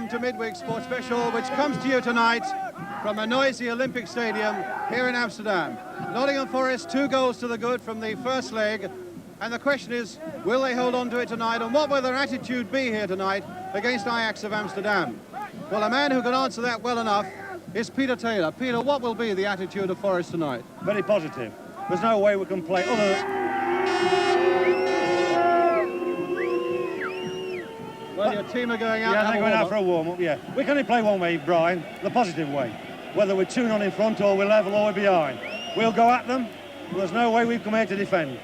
welcome to Midweek Sports Special, which comes to you tonight from a noisy Olympic Stadium here in Amsterdam. Nottingham Forest, 2 goals to the good from the first leg, and the question is, will they hold on to it tonight, and what will their attitude be here tonight against Ajax of Amsterdam? Well, a man who can answer that well enough is Peter Taylor. Peter, what will be the attitude of Forest tonight? Very positive. There's no way we can play Well, your team are going out. Yeah, they're going out for a warm-up, yeah. We can only play one way, Brian, the positive way. Whether we're 2-0 in front or we're level or we're behind. We'll go at them, but there's no way we've come here to defend.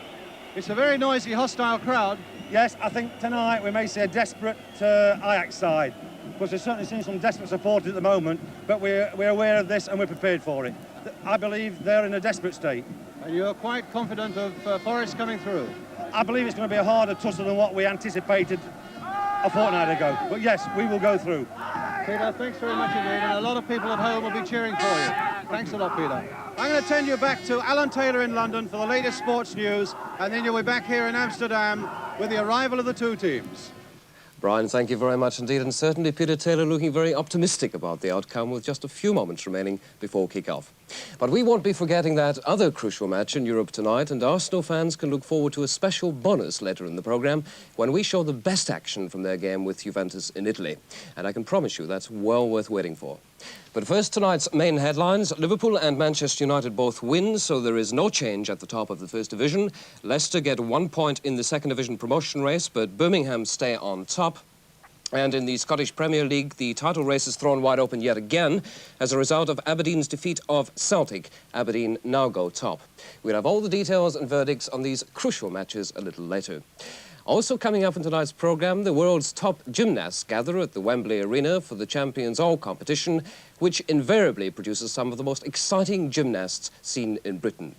It's a very noisy, hostile crowd. Yes, I think tonight we may see a desperate Ajax side, because we've certainly seen some desperate supporters at the moment, but we're aware of this and we're prepared for it. I believe they're in a desperate state. And you're quite confident of Forest coming through? I believe it's going to be a harder tussle than what we anticipated a fortnight ago. But yes, we will go through. Peter, thanks very much indeed, and a lot of people at home will be cheering for you. Thanks a lot, Peter. I'm going to send you back to Alan Taylor in London for the latest sports news, and then you'll be back here in Amsterdam with the arrival of the 2 teams. Brian, thank you very much indeed, and certainly Peter Taylor looking very optimistic about the outcome with just a few moments remaining before kick-off. But we won't be forgetting that other crucial match in Europe tonight, and Arsenal fans can look forward to a special bonus later in the programme when we show the best action from their game with Juventus in Italy. And I can promise you that's well worth waiting for. But first, tonight's main headlines. Liverpool and Manchester United both win, so there is no change at the top of the First Division. Leicester get 1 point in the Second Division promotion race, but Birmingham stay on top. And in the Scottish Premier League, the title race is thrown wide open yet again. As a result of Aberdeen's defeat of Celtic, Aberdeen now go top. We'll have all the details and verdicts on these crucial matches a little later. Also coming up in tonight's programme, the world's top gymnasts gather at the Wembley Arena for the Champions All competition, which invariably produces some of the most exciting gymnasts seen in Britain.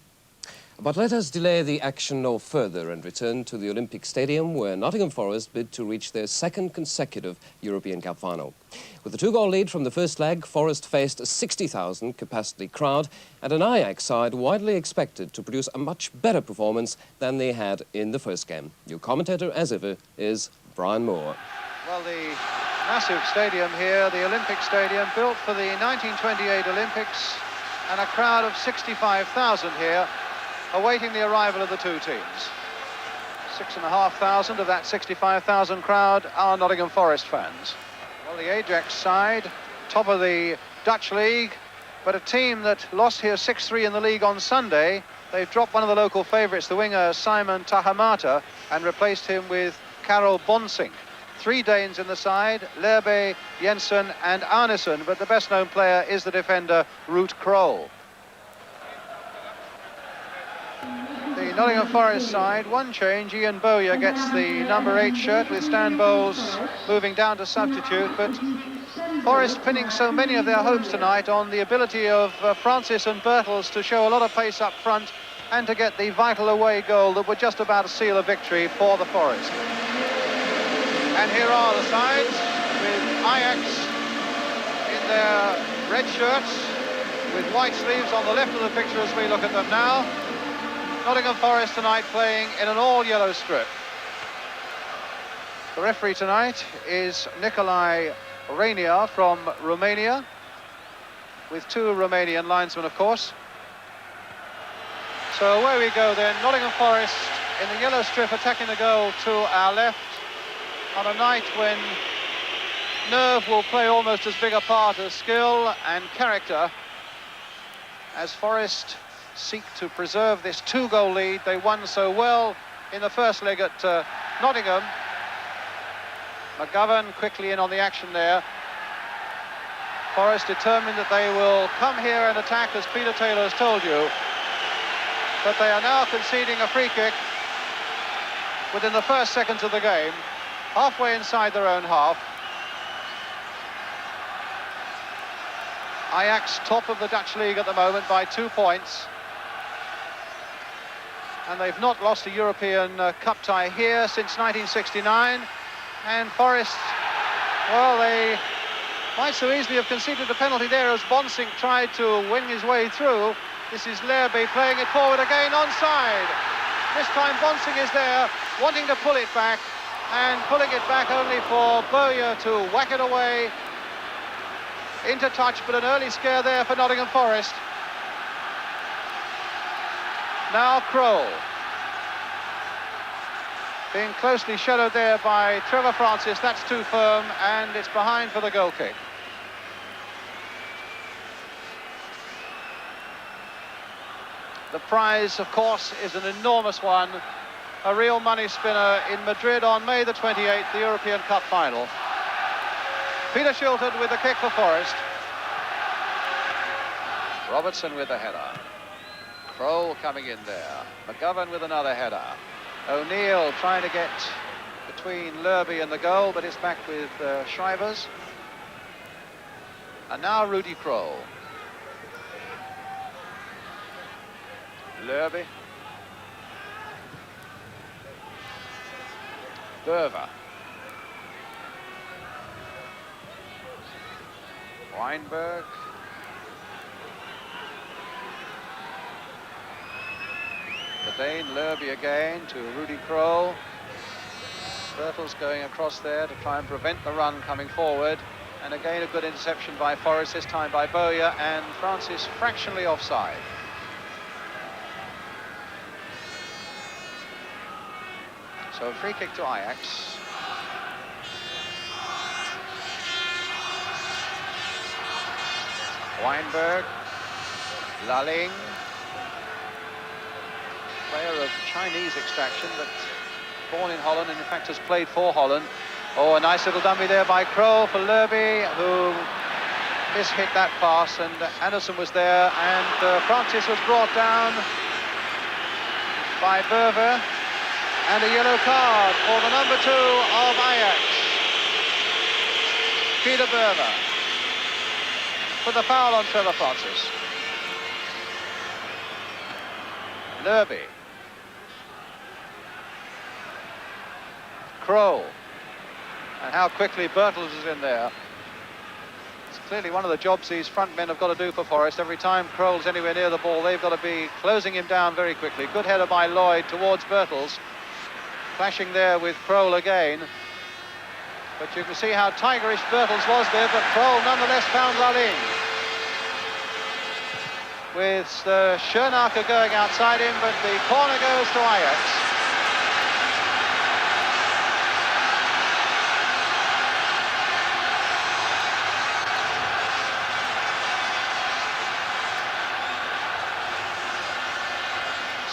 But let us delay the action no further and return to the Olympic Stadium, where Nottingham Forest bid to reach their 2nd consecutive European Cup final. With a 2-goal lead from the first leg, Forest faced a 60,000 capacity crowd and an Ajax side widely expected to produce a much better performance than they had in the first game. Your commentator, as ever, is Brian Moore. Well, the massive stadium here, the Olympic Stadium, built for the 1928 Olympics, and a crowd of 65,000 here, awaiting the arrival of the 2 teams. 6,500 of that 65,000 crowd are Nottingham Forest fans. Well, the Ajax side, top of the Dutch league, but a team that lost here 6-3 in the league on Sunday. They've dropped one of the local favourites, the winger Simon Tahamata, and replaced him with Karel Bonsink. 3 Danes in the side, Lerbe, Jensen and Arneson, but the best known player is the defender Ruud Krol. The Nottingham Forest side, 1 change. Ian Bowyer gets the number 8 shirt with Stan Bowles moving down to substitute, but Forest pinning so many of their hopes tonight on the ability of Francis and Bertels to show a lot of pace up front and to get the vital away goal that would just about seal a victory for the Forest. And here are the sides with Ajax in their red shirts with white sleeves on the left of the picture as we look at them now. Nottingham Forest tonight playing in an all-yellow strip. The referee tonight is Nicolae Rainier from Romania, with 2 Romanian linesmen, of course. So away we go then. Nottingham Forest in the yellow strip attacking the goal to our left on a night when nerve will play almost as big a part as skill and character, as Forest seek to preserve this 2-goal lead they won so well in the first leg at Nottingham. McGovern quickly in on the action there. Forest determined that they will come here and attack, as Peter Taylor has told you, but they are now conceding a free kick within the first seconds of the game, halfway inside their own half. Ajax top of the Dutch league at the moment by 2 points. And they've not lost a European Cup tie here since 1969. And Forest, well, they might so easily have conceded a penalty there as Bonsink tried to wing his way through. This is Lerbe playing it forward again, onside. This time Bonsink is there, wanting to pull it back, and pulling it back only for Bowyer to whack it away Into touch, but an early scare there for Nottingham Forest. Now Kroll. Being closely shadowed there by Trevor Francis. That's too firm, and it's behind for the goal kick. The prize, of course, is an enormous one. A real money spinner in Madrid on May the 28th, the European Cup final. Peter Shilton with the kick for Forest. Robertson with the header. Kroll coming in there. McGovern with another header. O'Neill trying to get between Lerby and the goal, but it's back with Schreibers. And now Rudy Kroll. Lerby. Berver. Weinberg. Dane, Lerby again to Rudy Kroll. Birtles going across there to try and prevent the run coming forward. And again a good interception by Forrest, this time by Bowyer, and Francis fractionally offside. So a free kick to Ajax. Weinberg. Lalling. Player of Chinese extraction, but born in Holland and in fact has played for Holland. Oh, a nice little dummy there by Kroll for Lerby, who mishit that pass, and Anderson was there, and Francis was brought down by Berver, and a yellow card for the number 2 of Ajax, Peter Berver, for the foul on Trevor Francis. Lerby. Kroll, and how quickly Birtles is in there. It's clearly one of the jobs these front men have got to do for Forest. Every time Kroll's anywhere near the ball, they've got to be closing him down very quickly. Good header by Lloyd towards Birtles, clashing there with Kroll again. But you can see how tigerish Birtles was there, but Kroll nonetheless found Lalling. With Schoenacker going outside him, but the corner goes to Ajax.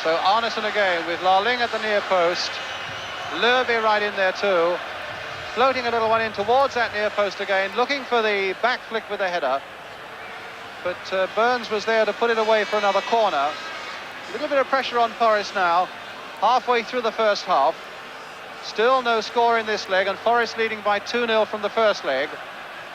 So Arneson again with Lalling at the near post. Lerby right in there too. Floating a little one in towards that near post again, looking for the back flick with the header. But Burns was there to put it away for another corner. A little bit of pressure on Forest now, halfway through the first half. Still no score in this leg, and Forest leading by 2-0 from the first leg.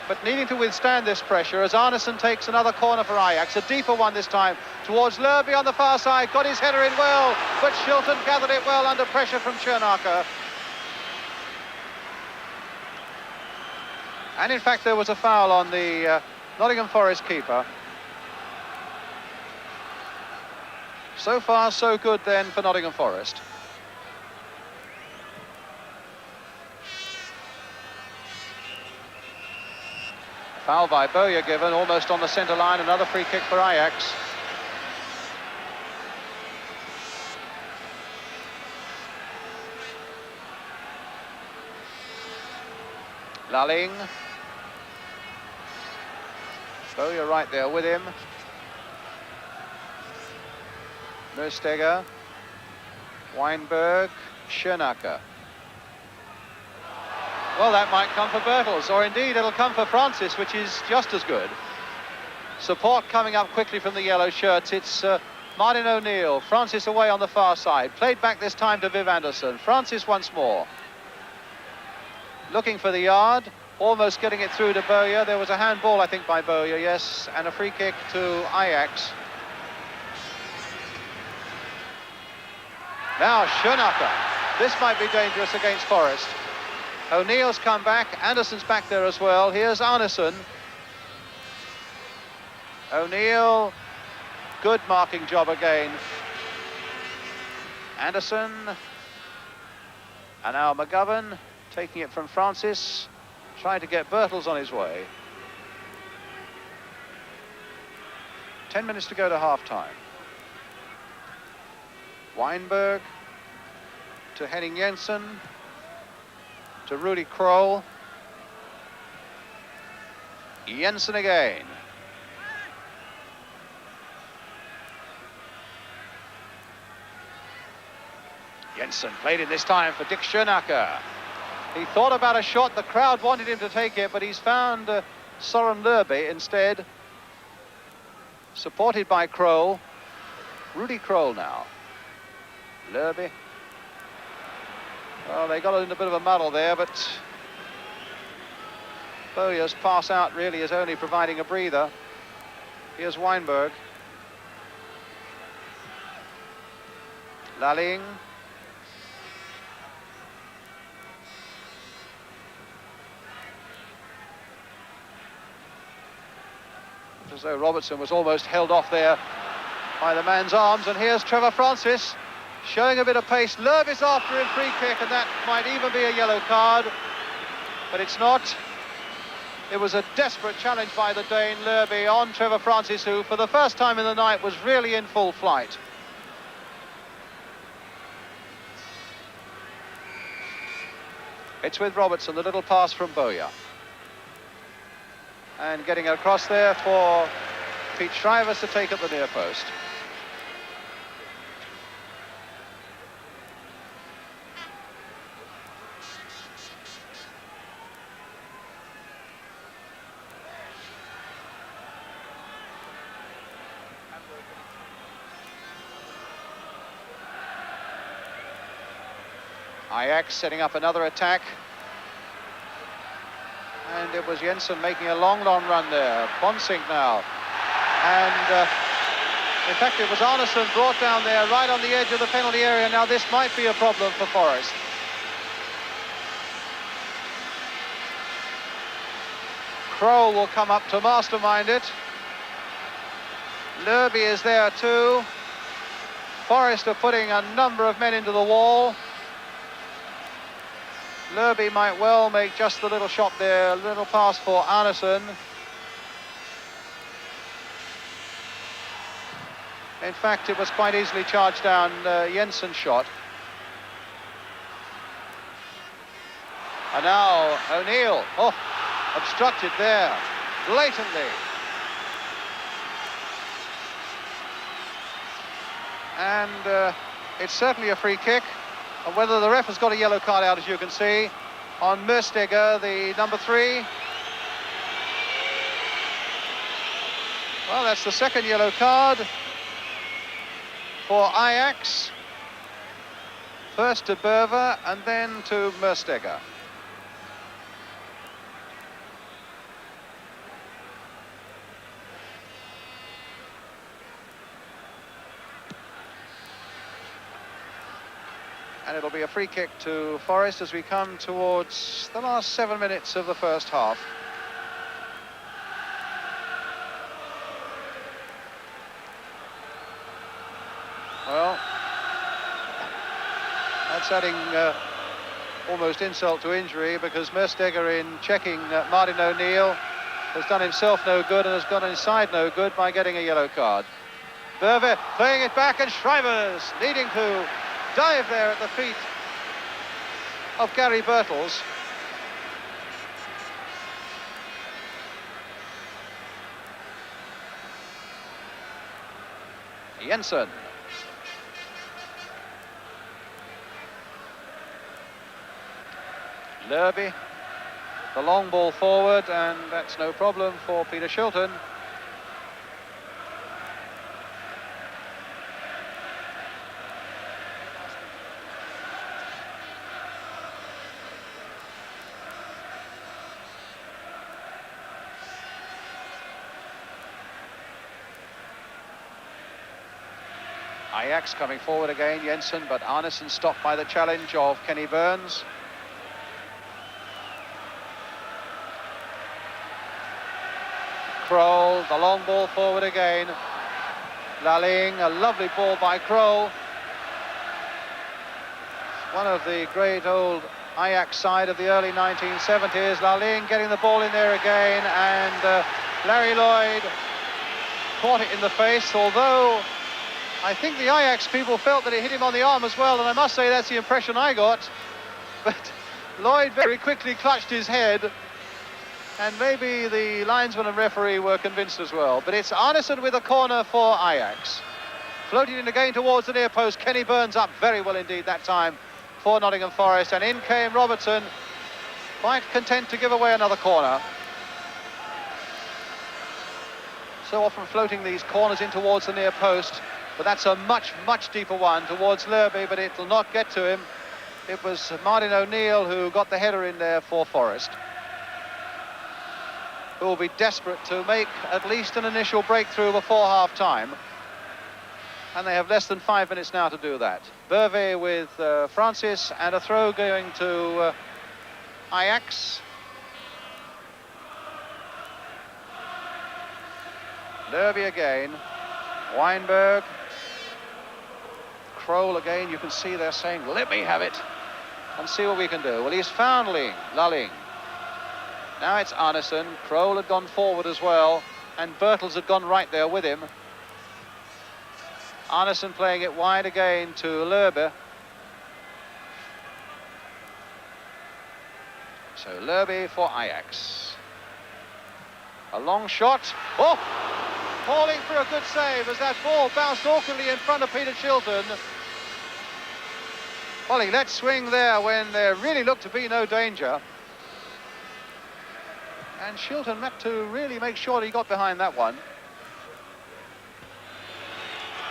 But needing to withstand this pressure as Arneson takes another corner for Ajax, a deeper one this time, towards Lerby on the far side, got his header in well, but Shilton gathered it well under pressure from Schoenacker. And in fact there was a foul on the Nottingham Forest keeper. So far so good then for Nottingham Forest. Foul by Bowyer given, almost on the centre line, another free kick for Ajax. Lalling. Bowyer right there with him. Mersteger. Weinberg. Schoenacker. Well, that might come for Birtles, or indeed it'll come for Francis, which is just as good. Support coming up quickly from the yellow shirts. It's Martin O'Neill. Francis away on the far side. Played back this time to Viv Anderson. Francis once more. Looking for the yard. Almost getting it through to Bowyer. There was a handball, I think, by Bowyer, yes. And a free kick to Ajax. Now Schoenacker. This might be dangerous against Forest. O'Neill's come back, Anderson's back there as well. Here's Arneson. O'Neill, good marking job again. Anderson. And now McGovern, taking it from Francis, trying to get Birtles on his way. 10 minutes to go to half-time. Weinberg to Henning Jensen, to Rudy Krol. Jensen again. Jensen played in this time for Dick Schoenacker. He thought about a shot, the crowd wanted him to take it, but he's found Søren Lerby instead. Supported by Krol. Rudy Krol now. Lerby. Well, they got in a bit of a muddle there, but Bowier's pass out really is only providing a breather. Here's Weinberg. Lalling. As though Robertson was almost held off there by the man's arms, and here's Trevor Francis showing a bit of pace. Lerby's after him, free kick, and that might even be a yellow card, but it's not. It was a desperate challenge by the Dane Lerby on Trevor Francis, who for the first time in the night was really in full flight. It's with Robertson, the little pass from Bowyer. And getting across there for Pete Shrivers to take at the near post. Ajax setting up another attack. And it was Jensen making a long run there. Ponsink now. And in fact, it was Arneson brought down there right on the edge of the penalty area. Now this might be a problem for Forest. Krol will come up to mastermind it. Lerby is there too. Forest are putting a number of men into the wall. Lerby might well make just the little shot there, a little pass for Arneson. In fact, it was quite easily charged down Jensen's shot. And now O'Neill, obstructed there, blatantly. And it's certainly a free kick. And whether the ref has got a yellow card out, as you can see, on Mersteger, the number 3. Well, that's the second yellow card for Ajax. First to Berver and then to Mersteger. And it'll be a free kick to Forest as we come towards the last 7 minutes of the first half. Well, that's adding almost insult to injury, because Mersteger, in checking Martin O'Neill, has done himself no good and has gone inside no good by getting a yellow card. Berver playing it back, and Shrivers needing to dive there at the feet of Gary Birtles. Jensen. Lerby. The long ball forward, and that's no problem for Peter Shilton. Ajax coming forward again, Jensen, but Arneson stopped by the challenge of Kenny Burns. Krol, the long ball forward again. Lalling, a lovely ball by Krol. One of the great old Ajax side of the early 1970s. Lalling getting the ball in there again, and Larry Lloyd caught it in the face, although I think the Ajax people felt that it hit him on the arm as well, and I must say that's the impression I got. But Lloyd very quickly clutched his head, and maybe the linesman and referee were convinced as well. But it's Arneson with a corner for Ajax. Floated in again towards the near post. Kenny Burns up very well indeed that time for Nottingham Forest, and in came Robertson, quite content to give away another corner. So often floating these corners in towards the near post, but that's a much, much deeper one towards Lerby, but it'll not get to him. It was Martin O'Neill who got the header in there for Forest, who will be desperate to make at least an initial breakthrough before half-time. And they have less than 5 minutes now to do that. Burvey with Francis, and a throw going to Ajax. Lerby again. Weinberg. Kroll again. You can see they're saying, let me have it and see what we can do. Well, he's found Lulling. Now it's Arneson. Kroll had gone forward as well, and Birtles had gone right there with him. Arneson playing it wide again to Lerby. So Lerby for Ajax. A long shot. Oh! Falling for a good save as that ball bounced awkwardly in front of Peter Chilton. Well, he let swing there when there really looked to be no danger. And Chilton had to really make sure he got behind that one.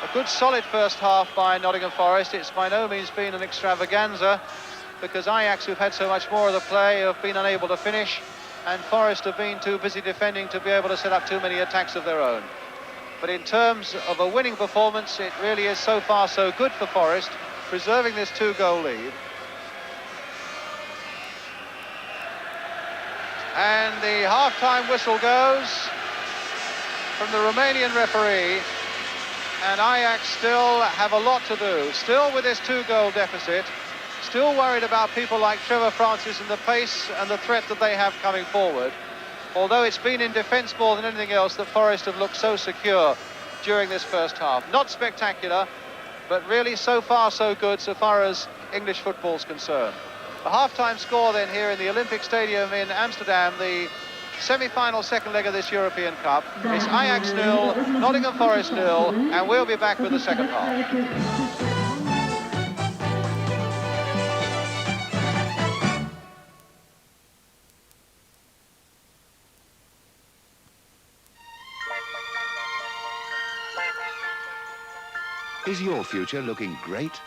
A good solid first half by Nottingham Forest. It's by no means been an extravaganza, because Ajax, who've had so much more of the play, have been unable to finish, and Forest have been too busy defending to be able to set up too many attacks of their own. But in terms of a winning performance, it really is so far so good for Forest, preserving this 2-goal lead. And the half-time whistle goes from the Romanian referee, and Ajax still have a lot to do. Still with this 2-goal deficit, still worried about people like Trevor Francis and the pace and the threat that they have coming forward. Although it's been in defence more than anything else that Forest have looked so secure during this first half. Not spectacular, but really so far so good so far as English football's concerned. The half-time score then here in the Olympic Stadium in Amsterdam, the semi-final second leg of this European Cup. It's Ajax 0, Nottingham Forest 0, and we'll be back with the second half. Is your future looking great?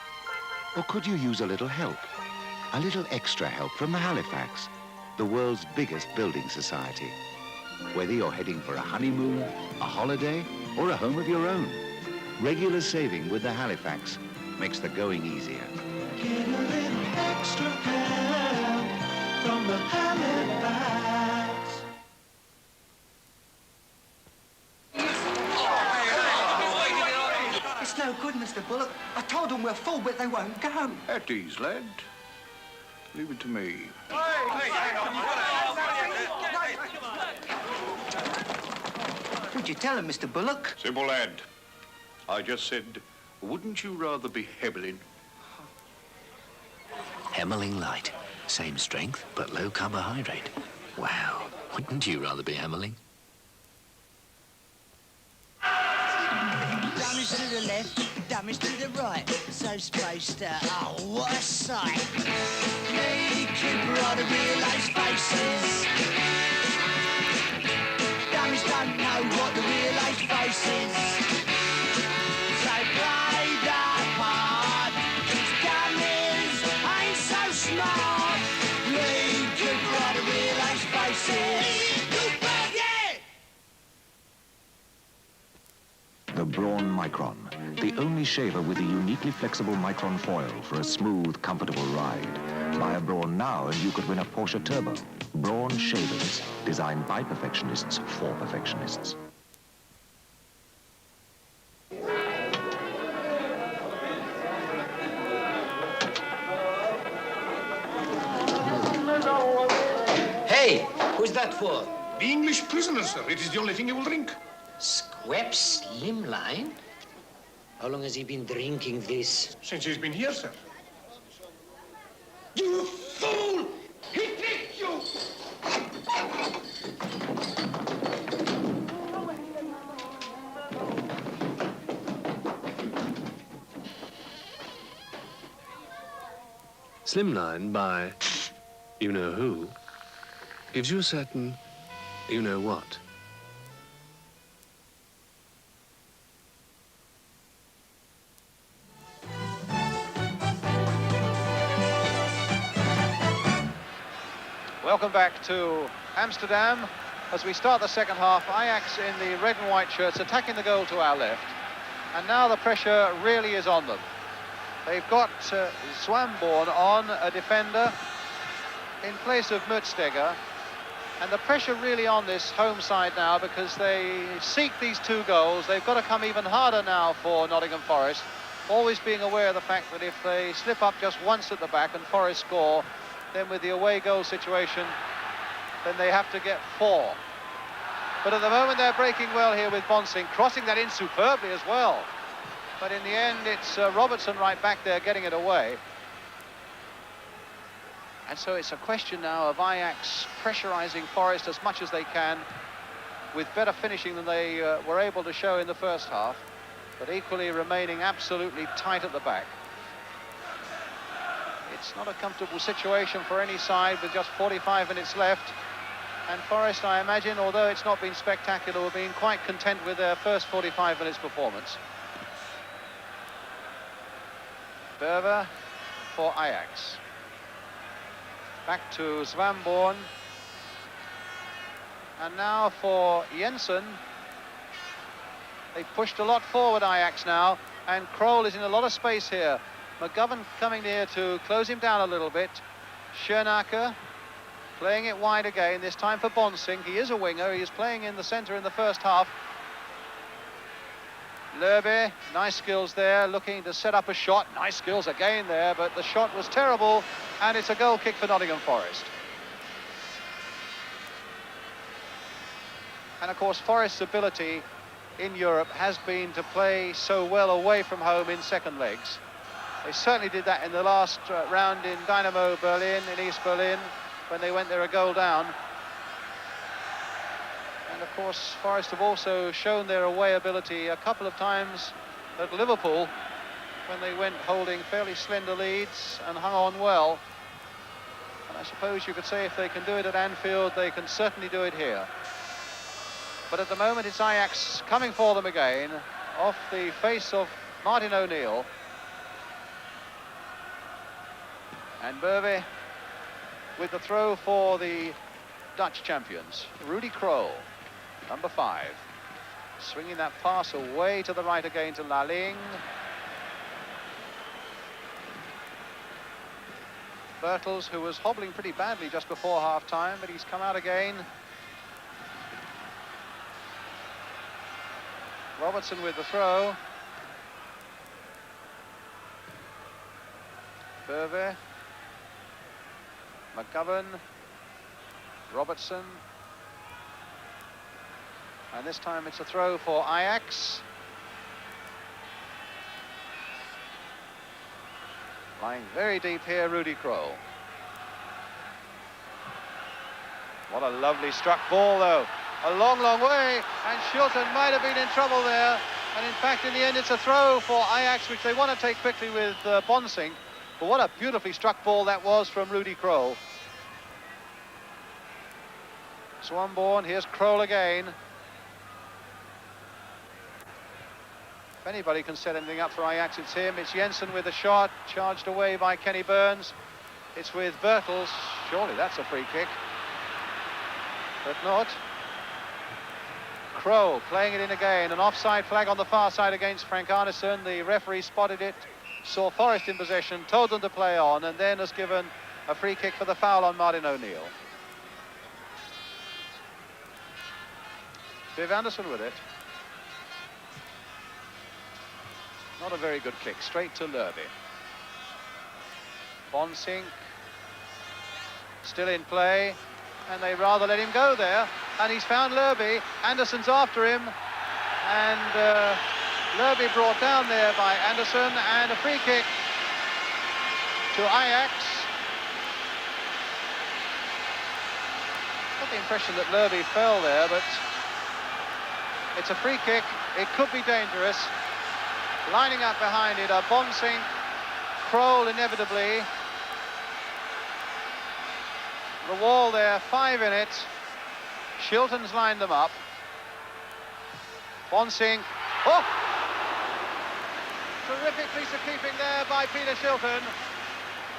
Or could you use a little help? A little extra help from the Halifax, the world's biggest building society. Whether you're heading for a honeymoon, a holiday, or a home of your own, regular saving with the Halifax makes the going easier. Get a little extra help from the Halifax. It's no good, Mr. Bullock. I told them we're full, but they won't go. At ease, lad. Leave it to me. What'd you tell them, Mr. Bullock? Simple, lad. I just said, wouldn't you rather be Hemeling? Hemeling Light. Same strength, but low carbohydrate. Wow. Wouldn't you rather be Hemeling? Damage to the left, damage to the right. So spaced out. Oh, what a sight. Me, keeper of the realised faces. Damage don't know what the realised face is. So play that part. These dummies ain't so smart. Me, keeper of the realised faces. The Braun Micron, the only shaver with a uniquely flexible Micron foil for a smooth, comfortable ride. Buy a Braun now and you could win a Porsche Turbo. Braun shavers, designed by perfectionists for perfectionists. Hey, who's that for? The English prisoner, sir. It is the only thing he will drink. Squab Slimline? How long has he been drinking this? Since he's been here, sir. You fool! He picked you! Slimline by you-know-who gives you a certain you-know-what. Welcome back to Amsterdam. As we start the second half, Ajax in the red and white shirts attacking the goal to our left. And now the pressure really is on them. They've got Swamborn on, a defender, in place of Mutstegger. And the pressure really on this home side now, because they seek these 2 goals. They've got to come even harder now for Nottingham Forest, always being aware of the fact that if they slip up just once at the back and Forest score, then with the away goal situation, then they have to get 4. But at the moment they're breaking well here with Bonsing, crossing that in superbly as well. But in the end, it's Robertson right back there getting it away. And so it's a question now of Ajax pressurising Forest as much as they can, with better finishing than they were able to show in the first half, but equally remaining absolutely tight at the back. It's not a comfortable situation for any side with just 45 minutes left. And Forest, I imagine, although it's not been spectacular, have been quite content with their first 45 minutes performance. Berver for Ajax. Back to Swamborn. And now for Jensen. They've pushed a lot forward, Ajax now, and Krol is in a lot of space here. McGovern coming here to close him down a little bit. Schoenacker playing it wide again, this time for Bonsing. He is a winger, he is playing in the centre in the first half. Lerby, nice skills there, looking to set up a shot. Nice skills again there, but the shot was terrible, and it's a goal kick for Nottingham Forest. And of course, Forest's ability in Europe has been to play so well away from home in second legs. They certainly did that in the last round in Dynamo Berlin, in East Berlin, when they went there a goal down. And of course, Forest have also shown their away ability a couple of times at Liverpool, when they went holding fairly slender leads and hung on well. And I suppose you could say if they can do it at Anfield, they can certainly do it here. But at the moment, it's Ajax coming for them again, off the face of Martin O'Neill. And Berve with the throw for the Dutch champions. Rudy Krol, number 5. Swinging that pass away to the right again to Laling. Bertels, who was hobbling pretty badly just before half-time, but he's come out again. Robertson with the throw. Berve. McGovern. Robertson. And this time it's a throw for Ajax. Lying very deep here, Rudy Krol. What a lovely struck ball, though. A long, long way, and Shilton might have been in trouble there. And in fact, in the end, it's a throw for Ajax, which they want to take quickly with Bonsing. But what a beautifully struck ball that was from Rudy Krol. Swamborn, here's Krol again. If anybody can set anything up for Ajax, it's him. It's Jensen with a shot, charged away by Kenny Burns. It's with Bertels. Surely that's a free kick. But not. Krol playing it in again. An offside flag on the far side against Frank Arneson. The referee spotted it, saw Forest in possession, told them to play on, and then has given a free kick for the foul on Martin O'Neill. Viv Anderson with it. Not a very good kick, straight to Lerby. Bonsing still in play, and they rather let him go there, and he's found Lerby. Anderson's after him, And Lerby brought down there by Anderson, and a free kick to Ajax. Got the impression that Lerby fell there, but it's a free kick. It could be dangerous. Lining up behind it are Bonsink, Kroll inevitably. The wall there, 5 in it. Shilton's lined them up. Bonsink. Oh! Terrific piece of keeping there by Peter Shilton.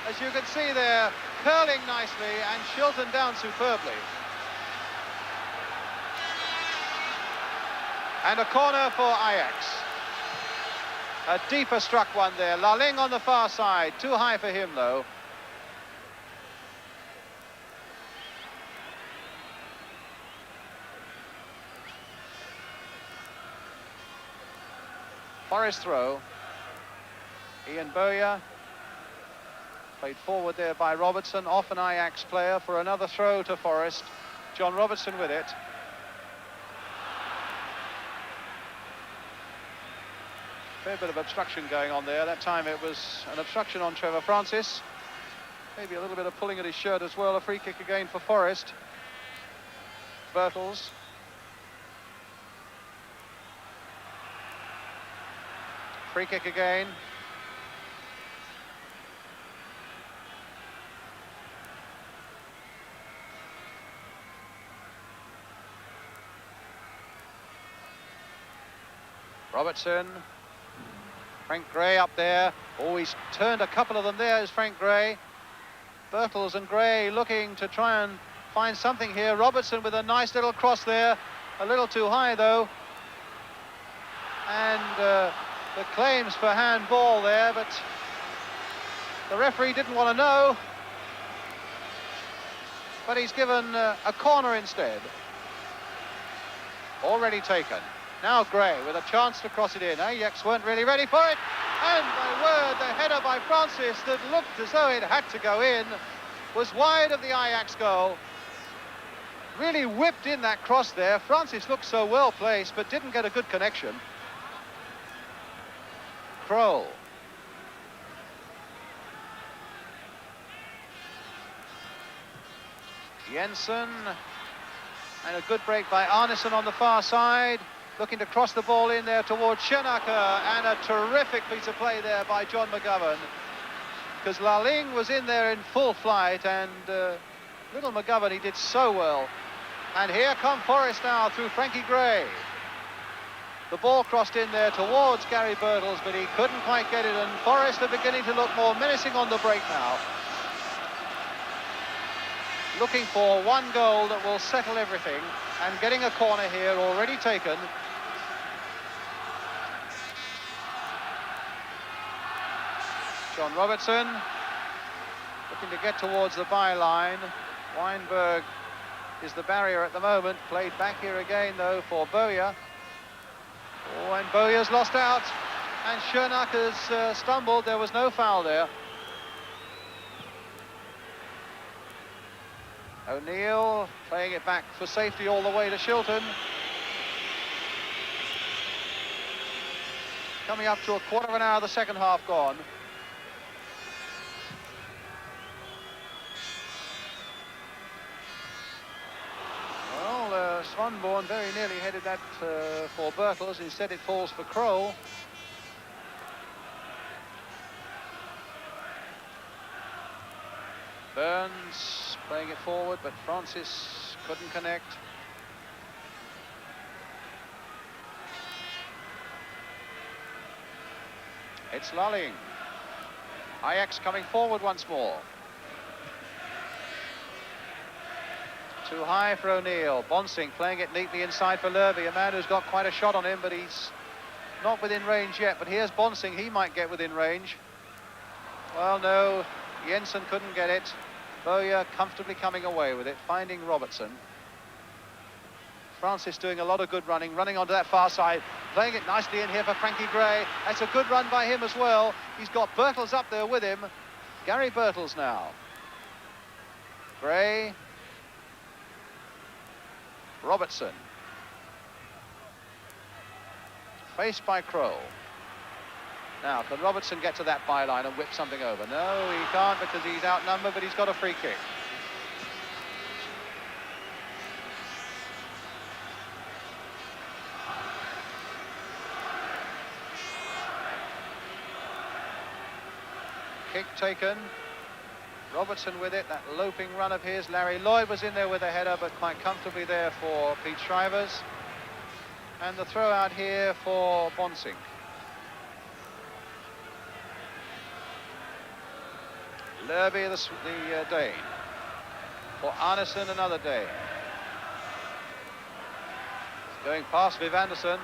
As you can see there, curling nicely, and Shilton down superbly. And a corner for Ajax. A deeper struck one there. Laling on the far side. Too high for him, though. Forest throw. Ian Bowyer. Played forward there by Robertson. Off an Ajax player for another throw to Forest. John Robertson with it. Fair bit of obstruction going on there. That time it was an obstruction on Trevor Francis. Maybe a little bit of pulling at his shirt as well. A free kick again for Forest. Birtles. Free kick again. Robertson. Frank Gray up there. Oh, he's turned a couple of them there, is Frank Gray. Birtles and Gray looking to try and find something here. Robertson with a nice little cross there. A little too high, though. And the claims for handball there, but the referee didn't want to know. But he's given a corner instead. Already taken. Now Gray with a chance to cross it in. Ajax weren't really ready for it. And my word, the header by Francis that looked as though it had to go in was wide of the Ajax goal. Really whipped in that cross there. Francis looked so well placed, but didn't get a good connection. Kroll. Jensen. And a good break by Arneson on the far side. Looking to cross the ball in there towards Schoenacker, and a terrific piece of play there by John McGovern, because Laling was in there in full flight, and little McGovern, he did so well. And here come Forest now through Frankie Gray. The ball crossed in there towards Gary Birtles, but he couldn't quite get it, and Forest are beginning to look more menacing on the break now. Looking for one goal that will settle everything, and getting a corner here already taken. John Robertson looking to get towards the byline. Weinberg is the barrier at the moment. Played back here again, though, for Bowyer. Oh, and Bowyer's lost out, and Schoenacker's stumbled. There was no foul there. O'Neill playing it back for safety all the way to Shilton. Coming up to a quarter of an hour of the second half gone. Well, Swanborn very nearly headed that for Birtles. Instead it falls for Kroll. Burns playing it forward, but Francis couldn't connect. It's Laling. Ajax coming forward once more. Too high for O'Neill. Bonsink playing it neatly inside for Lerby, a man who's got quite a shot on him, but he's not within range yet. But here's Bonsink, he might get within range. Well, no, Jensen couldn't get it. Bowyer comfortably coming away with it, finding Robertson. Francis doing a lot of good running onto that far side, playing it nicely in here for Frankie Gray. That's a good run by him as well. He's got Birtles up there with him. Gary Birtles now. Gray. Robertson. Faced by Kroll. Now, can Robertson get to that byline and whip something over? No, he can't because he's outnumbered, but he's got a free kick. Kick taken. Robertson with it, that loping run of his. Larry Lloyd was in there with a header, but quite comfortably there for Pete Shrivers. And the throw out here for Bonsink. Lerby, the Dane. For Arneson, another Dane. Going past Viv Anderson.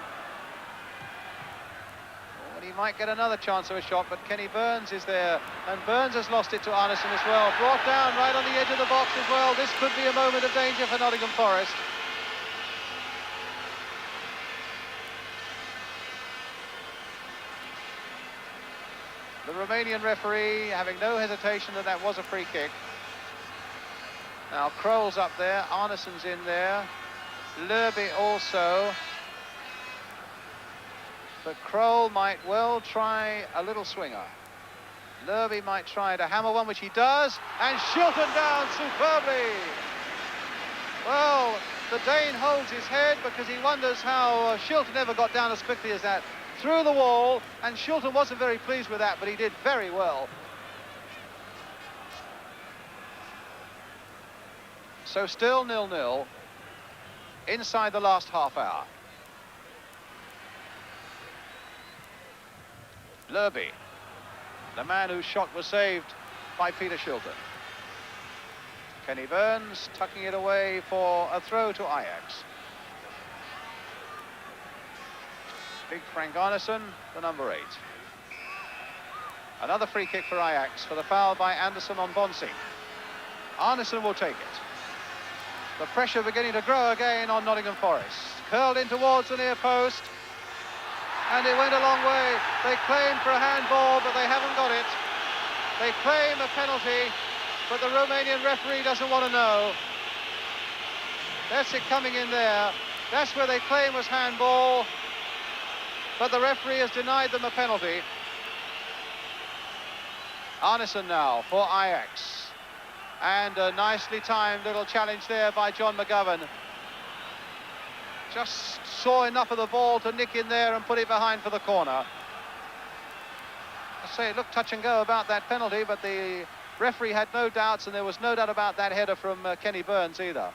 Oh, and he might get another chance of a shot, but Kenny Burns is there. And Burns has lost it to Arneson as well. Brought down right on the edge of the box as well. This could be a moment of danger for Nottingham Forest. The Romanian referee having no hesitation that was a free kick. Now Kroll's up there, Arneson's in there, Lerby also. But Kroll might well try a little swinger. Lerby might try to hammer one, which he does, and Shilton down superbly. Well, the Dane holds his head because he wonders how Shilton ever got down as quickly as that. Through the wall, and Shilton wasn't very pleased with that, but he did very well. So still 0-0 inside the last half hour. Lerby, the man whose shot was saved by Peter Shilton. Kenny Burns tucking it away for a throw to Ajax. Big Frank Arneson, the number 8. Another free kick for Ajax for the foul by Anderson on Bonsink. Arneson will take it. The pressure beginning to grow again on Nottingham Forest. Curled in towards the near post. And it went a long way. They claim for a handball, but they haven't got it. They claim a penalty, but the Romanian referee doesn't want to know. That's it coming in there. That's where they claim was handball. But the referee has denied them a penalty. Arneson now for Ajax. And a nicely timed little challenge there by John McGovern. Just saw enough of the ball to nick in there and put it behind for the corner. I say it looked touch and go about that penalty, but the referee had no doubts, and there was no doubt about that header from Kenny Burns either.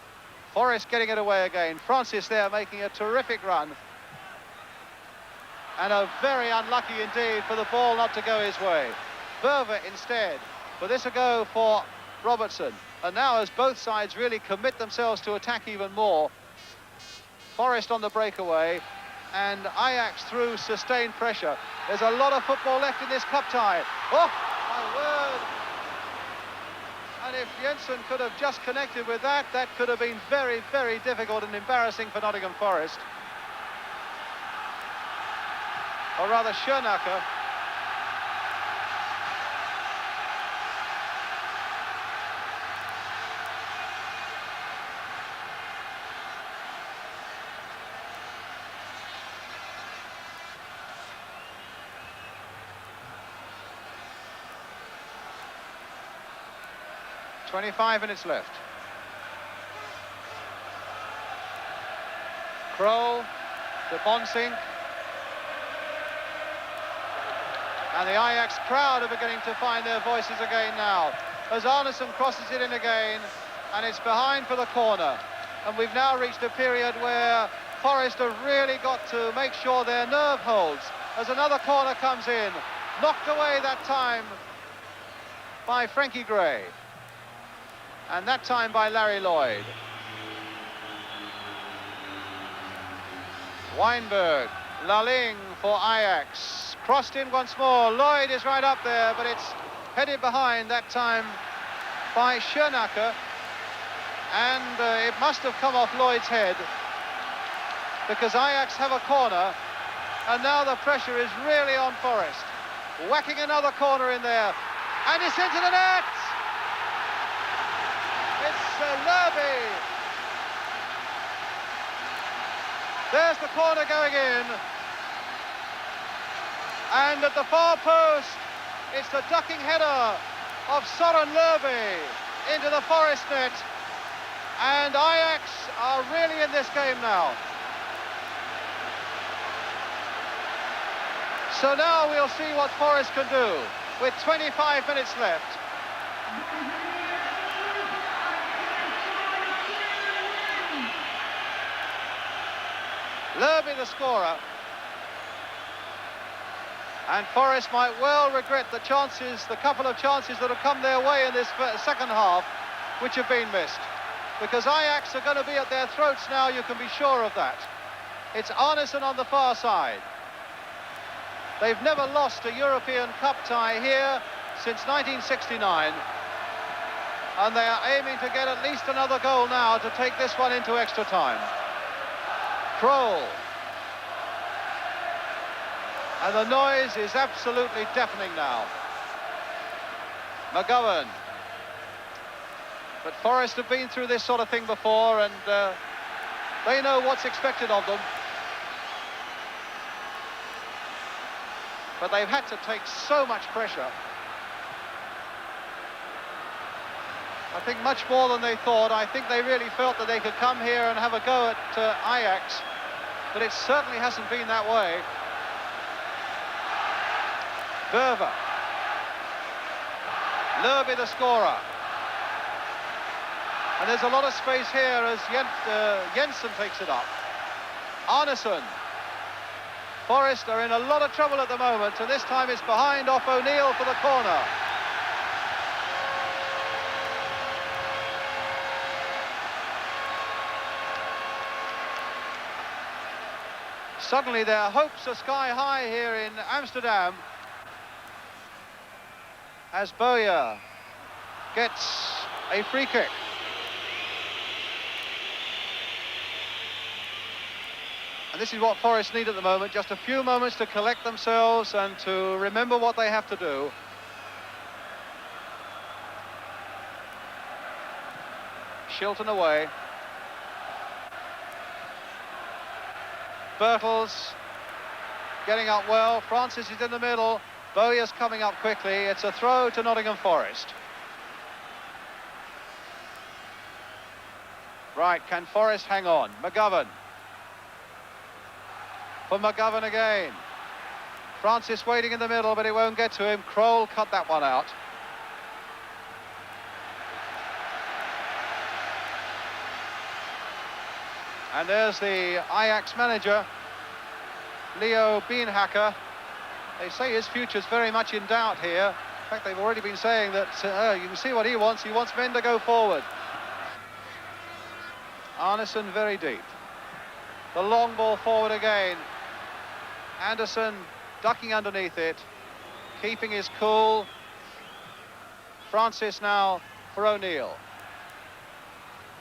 Forrest getting it away again. Francis there making a terrific run. And a very unlucky indeed for the ball not to go his way. Berver instead. But this a go for Robertson. And now as both sides really commit themselves to attack even more, Forest on the breakaway and Ajax through sustained pressure. There's a lot of football left in this cup tie. Oh, my word. And if Jensen could have just connected with that, that could have been very, very difficult and embarrassing for Nottingham Forest. Or rather, Schoenacker. "25 minutes left. Kroll to Bonsink. And the Ajax crowd are beginning to find their voices again now. As Arneson crosses it in again, and it's behind for the corner. And we've now reached a period where Forest have really got to make sure their nerve holds. As another corner comes in, knocked away that time by Frankie Gray. And that time by Larry Lloyd. Weinberg, Laling for Ajax. Crossed in once more. Lloyd is right up there, but it's headed behind that time by Schoenacker. And it must have come off Lloyd's head because Ajax have a corner. And now the pressure is really on Forest. Whacking another corner in there. And it's into the net! It's Lerby. There's the corner going in. And at the far post, it's the ducking header of Søren Lerby into the Forest net. And Ajax are really in this game now. So now we'll see what Forest can do with 25 minutes left. Lerby the scorer. And Forest might well regret the couple of chances that have come their way in this second half, which have been missed. Because Ajax are going to be at their throats now, you can be sure of that. It's Arnesen on the far side. They've never lost a European Cup tie here since 1969. And they are aiming to get at least another goal now to take this one into extra time. Kroll. And the noise is absolutely deafening now. McGovern. But Forest have been through this sort of thing before, and they know what's expected of them. But they've had to take so much pressure. I think much more than they thought. I think they really felt that they could come here and have a go at Ajax, but it certainly hasn't been that way. Berver. Lerby the scorer. And there's a lot of space here as Jensen takes it up. Arnesen. Forest are in a lot of trouble at the moment, and this time it's behind off O'Neill for the corner. Suddenly their hopes are sky high here in Amsterdam as Bowyer gets a free kick. And this is what Forest need at the moment, just a few moments to collect themselves and to remember what they have to do. Shilton away. Bertels getting up well. Francis is in the middle. Bowyer's coming up quickly. It's a throw to Nottingham Forest. Right, can Forest hang on? McGovern. For McGovern again. Francis waiting in the middle, but it won't get to him. Kroll cut that one out. And there's the Ajax manager, Leo Beenhakker. They say his future's very much in doubt here. In fact, they've already been saying that you can see what he wants. He wants men to go forward. Arnesen very deep. The long ball forward again. Anderson ducking underneath it, keeping his cool. Francis now for O'Neill.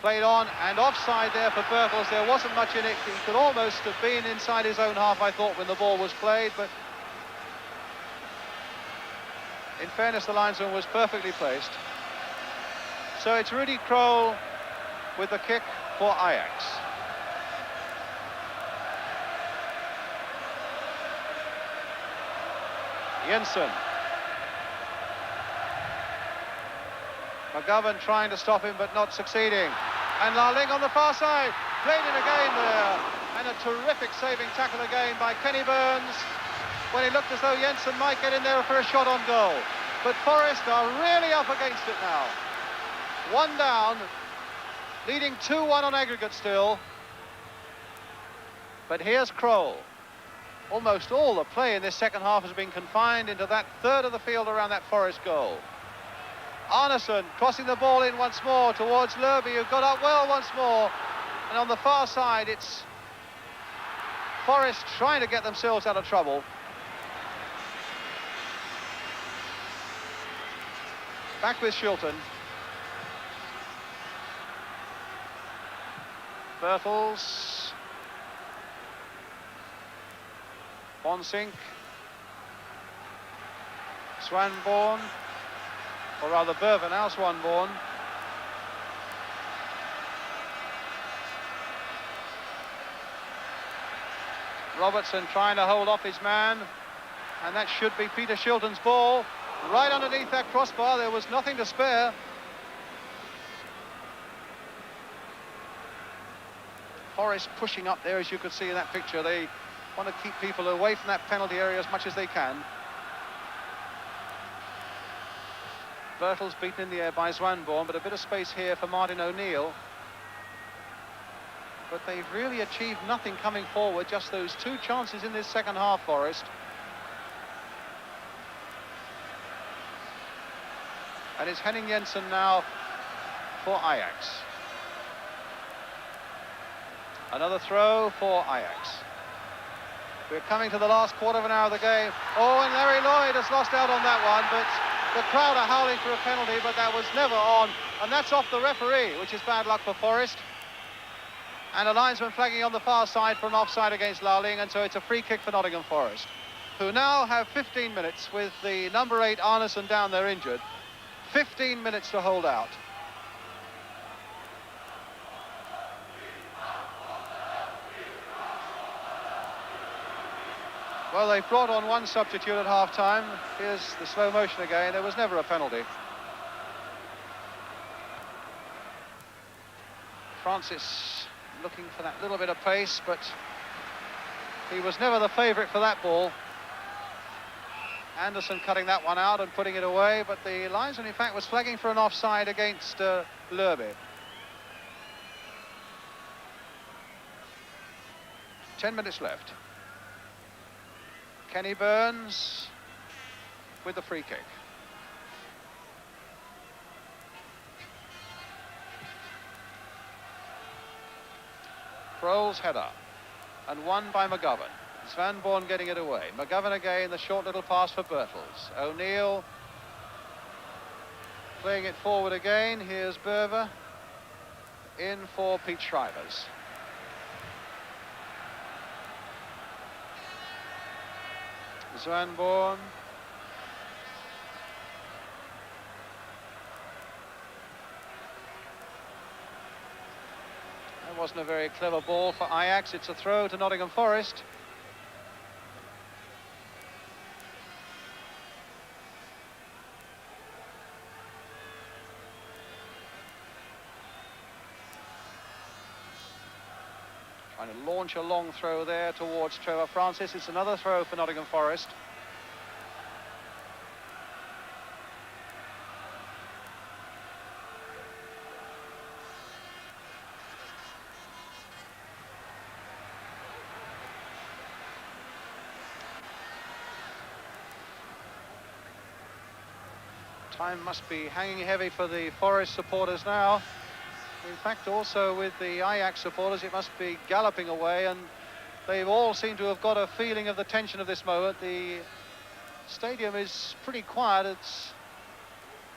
Played on and offside there for Bertels. There wasn't much in it. He could almost have been inside his own half, I thought, when the ball was played, but in fairness, the linesman was perfectly placed. So it's Rudy Kroll with the kick for Ajax. Jensen. McGovern trying to stop him, but not succeeding. And Larling on the far side, played in again there. And a terrific saving tackle again by Kenny Burns, when it looked as though Jensen might get in there for a shot on goal. But Forest are really up against it now. One down, leading 2-1 on aggregate still. But here's Kroll. Almost all the play in this second half has been confined into that third of the field around that Forest goal. Arnesen crossing the ball in once more towards Lerby, who got up well once more. And on the far side, it's Forest trying to get themselves out of trouble. Back with Shilton. Bertels. Bonsink. Swanborn. Or rather Berver now, Swanborn. Robertson trying to hold off his man. And that should be Peter Shilton's ball. Right underneath that crossbar, there was nothing to spare. Forest pushing up there, as you could see in that picture. They want to keep people away from that penalty area as much as they can. Bertel's beaten in the air by Zwanborn, but a bit of space here for Martin O'Neill. But they've really achieved nothing coming forward, just those two chances in this second half, Forest. And it's Henning Jensen now for Ajax. Another throw for Ajax. We're coming to the last quarter of an hour of the game. Oh, and Larry Lloyd has lost out on that one, but the crowd are howling for a penalty, but that was never on. And that's off the referee, which is bad luck for Forest. And a linesman flagging on the far side for an offside against Larling, and so it's a free kick for Nottingham Forest, who now have 15 minutes with the number 8 Arneson down there injured. 15 minutes to hold out. Well, they've brought on one substitute at half-time. Here's the slow motion again. There was never a penalty. Francis looking for that little bit of pace, but he was never the favourite for that ball. Anderson cutting that one out and putting it away, but the linesman, in fact, was flagging for an offside against Lerby. 10 minutes left. Kenny Burns with the free kick. Prohl's header, and won by McGovern. Zwanborn getting it away. McGovern again, the short little pass for Bertels. O'Neill playing it forward again. Here's Berver in for Pete Shrivers. Zwanborn. That wasn't a very clever ball for Ajax. It's a throw to Nottingham Forest. Trying to launch a long throw there towards Trevor Francis. It's another throw for Nottingham Forest. Time must be hanging heavy for the Forest supporters now. In fact, also with the Ajax supporters, it must be galloping away, and they've all seemed to have got a feeling of the tension of this moment. The stadium is pretty quiet. It's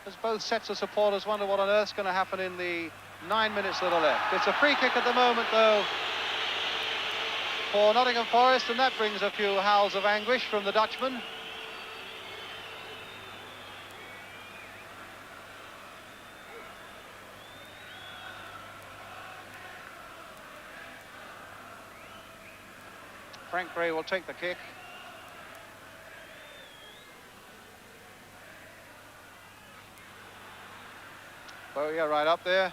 as both sets of supporters wonder what on earth's going to happen in the 9 minutes that are left. It's a free kick at the moment, though, for Nottingham Forest, and that brings a few howls of anguish from the Dutchman. Frank Bray will take the kick. Bowyer right up there.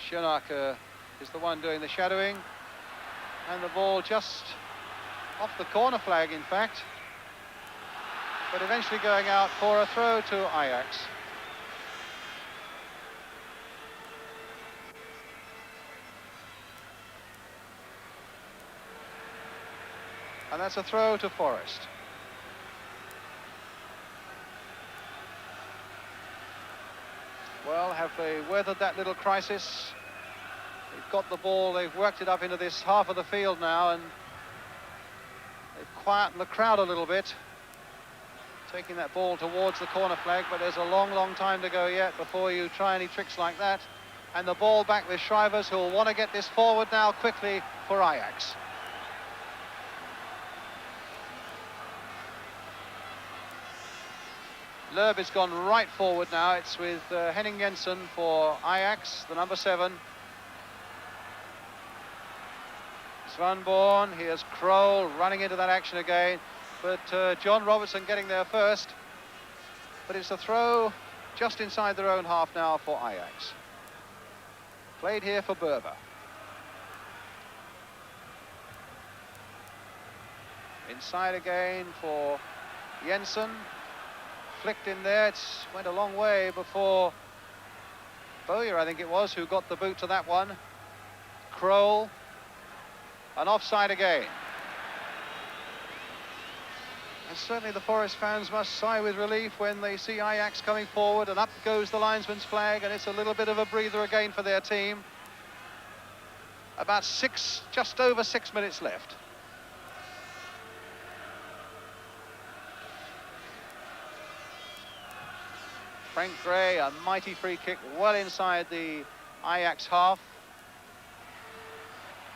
Schoenacker is the one doing the shadowing. And the ball just off the corner flag, in fact. But eventually going out for a throw to Ajax. And that's a throw to Forest. Well, have they weathered that little crisis? They've got the ball, they've worked it up into this half of the field now, and they've quietened the crowd a little bit, taking that ball towards the corner flag, but there's a long, long time to go yet before you try any tricks like that. And the ball back with Shrivers, who will want to get this forward now quickly for Ajax. Lerb has gone right forward now. It's with Henning Jensen for Ajax, the number 7. Svanborn, here's Kroll running into that action again, but John Robertson getting there first. But it's a throw just inside their own half now for Ajax. Played here for Berber. Inside again for Jensen. Flicked in there, it went a long way before Bowyer, I think it was, who got the boot to that one. Kroll, and offside again. And certainly the Forest fans must sigh with relief when they see Ajax coming forward, and up goes the linesman's flag, and it's a little bit of a breather again for their team. About just over 6 minutes left. Frank Gray, a mighty free kick well inside the Ajax half.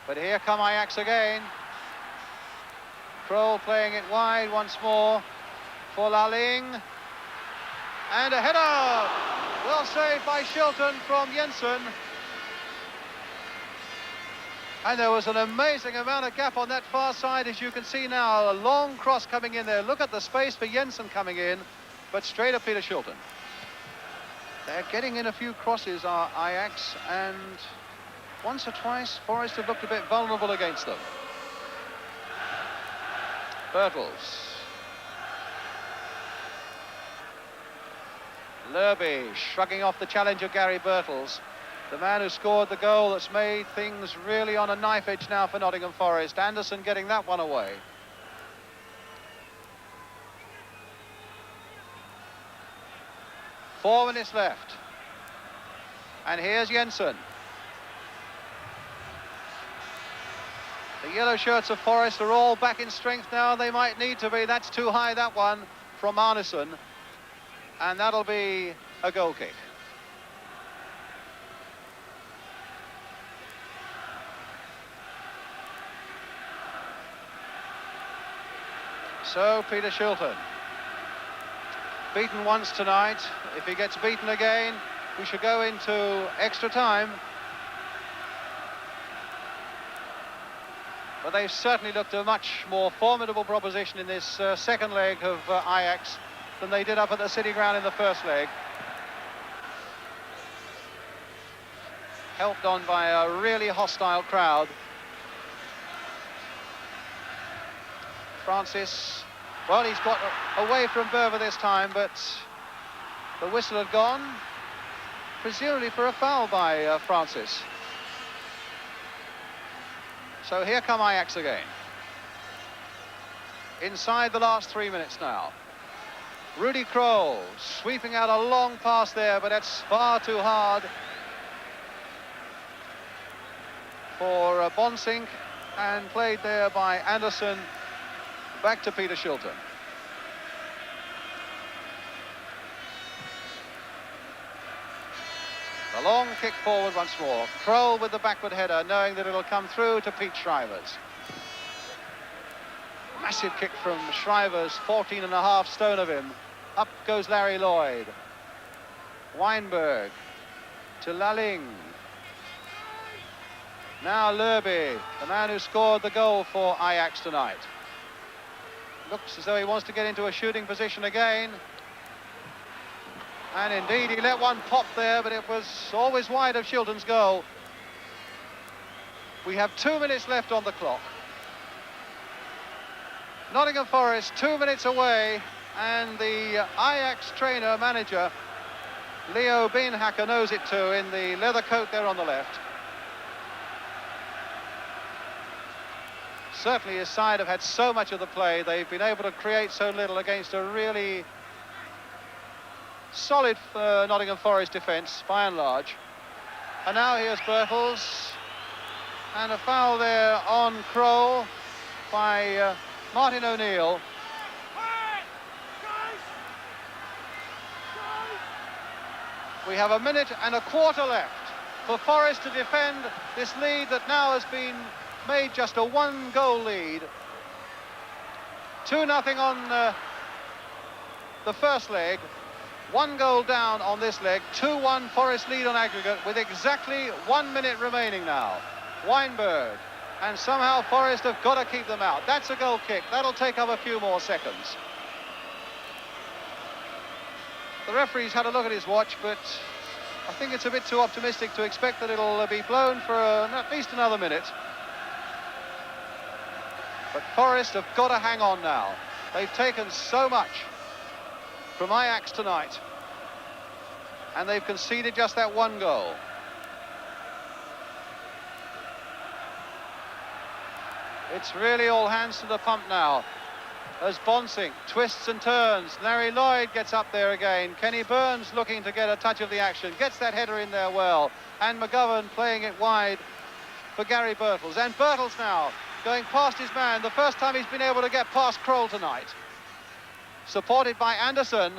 But here come Ajax again. Kroll playing it wide once more for Laling. And a header! Well saved by Shilton from Jensen. And there was an amazing amount of gap on that far side, as you can see now. A long cross coming in there. Look at the space for Jensen coming in, but straight at Peter Shilton. They're getting in a few crosses, are Ajax, and once or twice Forest have looked a bit vulnerable against them. Bertels. Lerby shrugging off the challenge of Gary Bertels, the man who scored the goal that's made things really on a knife edge now for Nottingham Forest. Anderson getting that one away. Four minutes left. And here's Jensen. The yellow shirts of Forest are all back in strength now. They might need to be. That's too high, that one, from Arneson. And that'll be a goal kick. So, Peter Shilton. Beaten once tonight. If he gets beaten again, we should go into extra time. But they've certainly looked a much more formidable proposition in this second leg of Ajax than they did up at the City Ground in the first leg. Helped on by a really hostile crowd. Francis, well, he's got away from Berber this time, but the whistle had gone, presumably for a foul by Francis. So here come Ajax again. Inside the last 3 minutes now. Rudy Kroll sweeping out a long pass there, but that's far too hard for Bonsink, and played there by Anderson. Back to Peter Shilton. A long kick forward once more. Kroll with the backward header, knowing that it'll come through to Pete Shrivers. Massive kick from Shrivers, 14.5 stone of him. Up goes Larry Lloyd. Weinberg to Laling. Now Lerby, the man who scored the goal for Ajax tonight. Looks as though he wants to get into a shooting position again. And indeed, he let one pop there, but it was always wide of Shilton's goal. We have 2 minutes left on the clock. Nottingham Forest 2 minutes away, and the Ajax trainer-manager, Leo Beenhakker, knows it too, in the leather coat there on the left. Certainly his side have had so much of the play. They've been able to create so little against a really solid Nottingham Forest defence, by and large. And now here's Bertels. And a foul there on Kroll by Martin O'Neill. We have a minute and a quarter left for Forest to defend this lead that now has been made just a 1-goal lead. 2-0 on the first leg. 1 goal down on this leg. 2-1 Forest lead on aggregate with exactly 1 minute remaining now. Weinberg And somehow Forest have got to keep them out. That's a goal kick. That'll take up a few more seconds. The referee's had a look at his watch, but I think it's a bit too optimistic to expect that it'll be blown for at least another minute. But Forest have got to hang on now. They've taken so much from Ajax tonight, and they've conceded just that one goal. It's really all hands to the pump now, as Bonsink twists and turns. Larry Lloyd gets up there again. Kenny Burns looking to get a touch of the action, gets that header in there well, and McGovern playing it wide for Gary Birtles. And Birtles now going past his man, the first time he's been able to get past Kroll tonight. Supported by Anderson.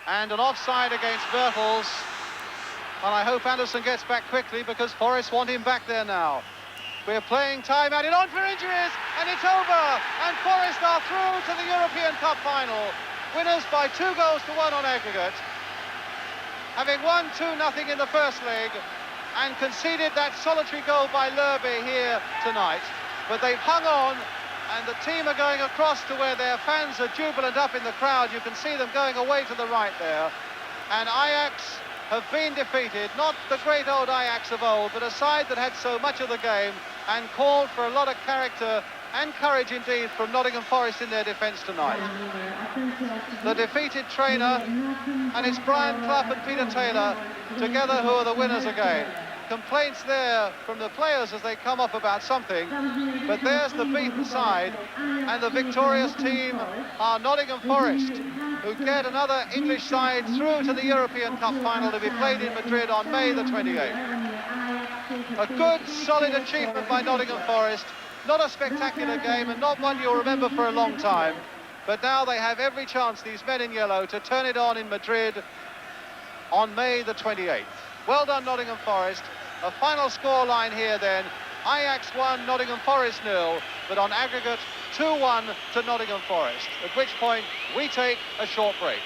And an offside against Birtles. And I hope Anderson gets back quickly, because Forest want him back there now. We're playing time, added on for injuries, and it's over. And Forest are through to the European Cup final. Winners by 2 goals to 1 on aggregate. Having won 2-0 in the first leg, and conceded that solitary goal by Lerby here tonight. But they've hung on, and the team are going across to where their fans are jubilant up in the crowd. You can see them going away to the right there. And Ajax have been defeated, not the great old Ajax of old, but a side that had so much of the game and called for a lot of character and courage indeed from Nottingham Forest in their defence tonight. The defeated trainer, and it's Brian Clough and Peter Taylor together who are the winners again. Complaints there from the players as they come up about something, but there's the beaten side, and the victorious team are Nottingham Forest, who get another English side through to the European Cup final to be played in Madrid on May the 28th. A good, solid achievement by Nottingham Forest. Not a spectacular game, and not one you'll remember for a long time. But now they have every chance, these men in yellow, to turn it on in Madrid on May the 28th. Well done, Nottingham Forest. A final score line here then. Ajax 1, Nottingham Forest 0, but on aggregate 2-1 to Nottingham Forest, at which point we take a short break.